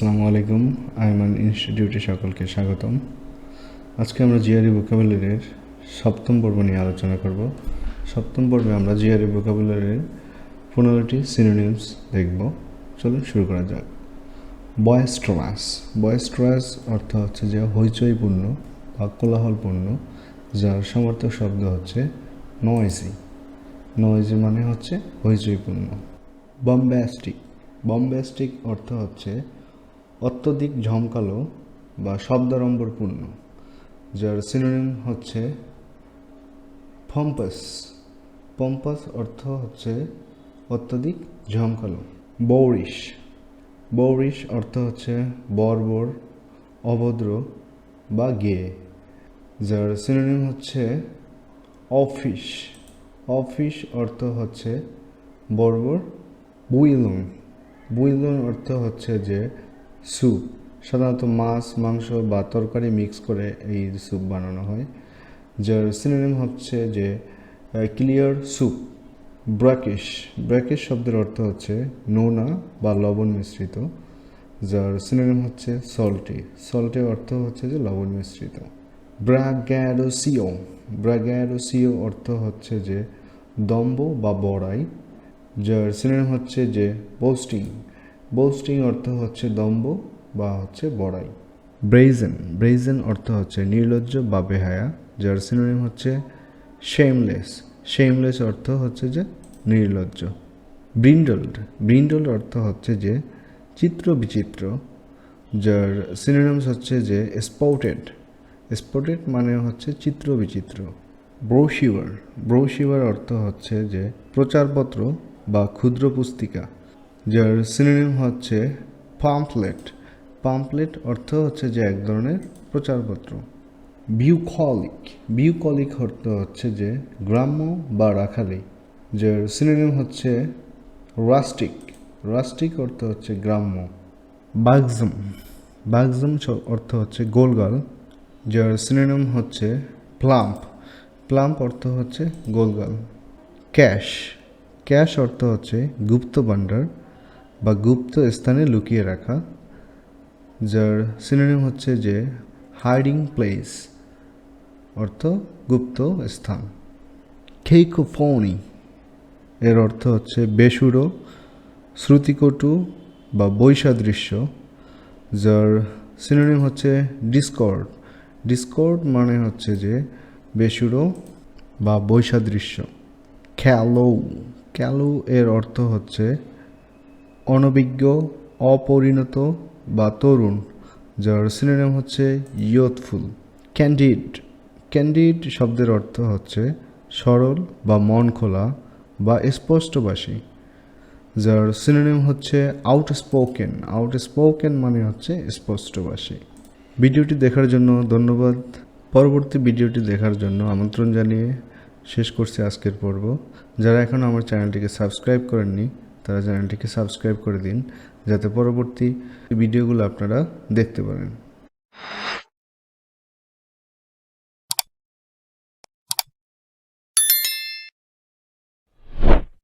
আসসালামু আলাইকুম। আইমান ইনস্টিটিউটে সকলকে স্বাগতম। আজকে আমরা জিআরই ভোকাবুলারির সপ্তম পর্ব নিয়ে আলোচনা করব। সপ্তম পর্বে আমরা জিআরই ভোকাবুলারির 15টি সিনোনিমস দেখব। চলুন শুরু করা যাক। বয়েস্ট্রাস। বয়েস্ট্রাস অর্থ হচ্ছে যে হইচইপূর্ণ বা কোলাহলপূর্ণ, যার সমার্থক শব্দ হচ্ছে নয়েজি। নয়েজি মানে হচ্ছে হইচইপূর্ণ। বম্বাস্টিক। বম্বাস্টিক অর্থ হচ্ছে অত্যধিক ঝমকালো বা শব্দাড়ম্বরপূর্ণ, যার সিনোনিম হচ্ছে পম্পাস। পম্পাস অর্থ হচ্ছে অত্যধিক ঝমকালো। বৌরিশ। বৌরিশ অর্থ হচ্ছে বর্বর, অভদ্র বা গেয়ে, যার সিনোনিম হচ্ছে অফিস। অফিস অর্থ হচ্ছে বর্বর। বুইলন। বুইলন অর্থ হচ্ছে যে স্যুপ। সাধারণত মাছ, মাংস বা তরকারি মিক্স করে এই স্যুপ বানানো হয়, যার সিনোনিম হচ্ছে যে ক্লিয়ার স্যুপ। ব্র্যাকিশ। ব্র্যাকিশ শব্দের অর্থ হচ্ছে নোনা বা লবণ মিশ্রিত, যার সিনোনিম হচ্ছে সল্টি। সল্টি অর্থ হচ্ছে যে লবণ মিশ্রিত। ব্রাগ্যাডোসিও। ব্রাগ্যাডোসিও অর্থ হচ্ছে যে দম্ভ বা বড়াই, যার সিনোনিম হচ্ছে যে বোস্টিং। বোস্টিং অর্থ হচ্ছে দম্ভ বা হচ্ছে বড়াই। ব্রেজেন। ব্রেজেন অর্থ হচ্ছে নির্লজ্জ বা বেহায়া, যার সিনোনিম হচ্ছে শেমলেস। শেমলেস অর্থ হচ্ছে যে নির্লজ্জ। ব্রিন্ডলড। ব্রিন্ডলড অর্থ হচ্ছে যে চিত্র বিচিত্র, যার সিনোনিমস হচ্ছে যে স্পটেড। স্পটেড মানে হচ্ছে চিত্র বিচিত্র। ব্রোশিওর। ব্রোশিওর অর্থ হচ্ছে যে প্রচারপত্র বা ক্ষুদ্র পুস্তিকা, যার সিনোনিম হচ্ছে পাম্পলেট। পাম্পলেট অর্থ হচ্ছে যে এক ধরনের প্রচারপত্র। বিউকলিক। বিউকলিক অর্থ হচ্ছে যে গ্রাম্য বা রাখালি, যার সিনোনিম হচ্ছে রাস্টিক। রাস্টিক অর্থ হচ্ছে গ্রাম্য। বাগজম। বাগজম অর্থ হচ্ছে গোলগাল, যার সিনোনিম হচ্ছে প্লাম্প। প্লাম্প অর্থ হচ্ছে গোলগাল। ক্যাশ। ক্যাশ অর্থ হচ্ছে গুপ্ত ভাণ্ডার বা গুপ্ত স্থানে লুকিয়ে রাখা, যার সিনোনিম হচ্ছে যে হাইডিং প্লেস অর্থ গুপ্ত স্থান। কেইকোফোনি। এর অর্থ হচ্ছে বেসুরো, শ্রুতিকটু বা বৈসাদৃশ্য, যার সিনোনিম হচ্ছে ডিসকর্ড। ডিসকর্ড মানে হচ্ছে যে বেসুরো বা বৈসাদৃশ্য। ক্যালো। ক্যালো এর অর্থ হচ্ছে অনভিজ্ঞ, অপরিণত বা তরুণ, যার সিনোনিম হচ্ছে ইয়থফুল। ক্যান্ডিড। ক্যান্ডিড শব্দের অর্থ হচ্ছে সরল বা মন খোলা বা স্পষ্টভাষী, যার সিনোনিম হচ্ছে আউটস্পোকেন। আউটস্পোকেন মানে হচ্ছে স্পষ্টভাষী। ভিডিওটি দেখার জন্য ধন্যবাদ। পরবর্তী ভিডিওটি দেখার জন্য আমন্ত্রণ জানিয়ে শেষ করছি আজকের পর্ব। যারা এখনও আমার চ্যানেলটিকে সাবস্ক্রাইব করেননি, তারা চ্যানেলটিকে সাবস্ক্রাইব করে দিন, যাতে পরবর্তী ভিডিওগুলো আপনারা দেখতে পারেন।